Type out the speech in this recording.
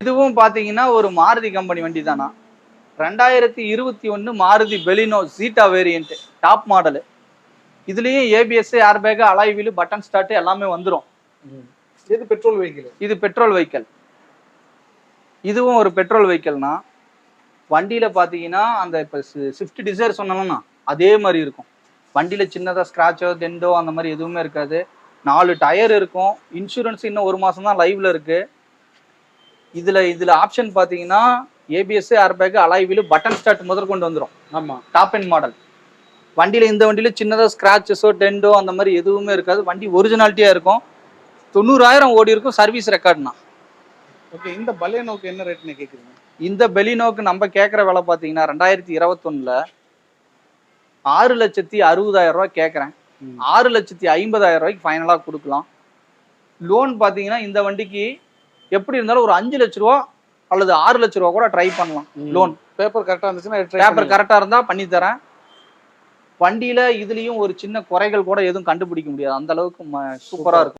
இதுவும் பாத்தீங்கன்னா ஒரு மாருதி கம்பெனி வண்டி தானா. 2021 Maruti Baleno Zeta variant top model. இதுலயும் ABS, airbag, alloy wheel, button start எல்லாமே வந்துரும். இது பெட்ரோல் வெஹிக்கிள். இது பெட்ரோல் வெஹிக்கிள். இதுவும் ஒரு பெட்ரோல் வெஹிக்கிள்னா வண்டியில பாத்தீங்கன்னா அந்த இப்ப ஸ்விஃப்ட் டிசைர் சொன்னோம்னா அதே மாதிரி இருக்கும். வண்டியில சின்னதா ஸ்கிராச்சோ டெண்டோ அந்த மாதிரி எதுவுமே இருக்காது. 4 டயர் இருக்கும். இன்சூரன்ஸ் இன்னும் 1 மாசம் தான் லைவ்ல இருக்கு. இதுல ஆப்ஷன் பாத்தீங்கன்னா ABS, airbag, alloy wheel, button start முதற்கொண்டு வந்துடும். ஆமா, டாப் எண்ட் மாடல். இந்த வண்டியில சின்னதா ஸ்கிராச்சஸோ டெண்டோ அந்த மாதிரி எதுவுமே இருக்காது. வண்டி ஒரிஜினாலிட்டியா இருக்கும். 90,000 ஓடி இருக்கும். சர்வீஸ் ரெக்கார்ட்னா. ஓகே, இந்த பலேனோக்கு என்ன ரேட்னு கேக்குறீங்க? இந்த பெலினோக்கு நம்ம கேட்குற விலை பார்த்தீங்கன்னா 2021ல 6,60,000 ரூபாய் கேட்குறேன். 6,50,000 ரூபாய்க்கு ஃபைனலாக கொடுக்கலாம். லோன் பார்த்தீங்கன்னா இந்த வண்டிக்கு எப்படி இருந்தாலும் ஒரு 5 லட்ச ரூபா அல்லது 6 லட்ச ரூபா கூட ட்ரை பண்ணலாம். லோன் பேப்பர் கரெக்டாக இருந்துச்சுன்னா பேப்பர் கரெக்டாக இருந்தால் பண்ணி தரேன். வண்டியில இதுலயும் ஒரு சின்ன குறைகள் கூட எதுவும் கண்டுபிடிக்க முடியாது. அந்த அளவுக்கு சூப்பரா இருக்கும்.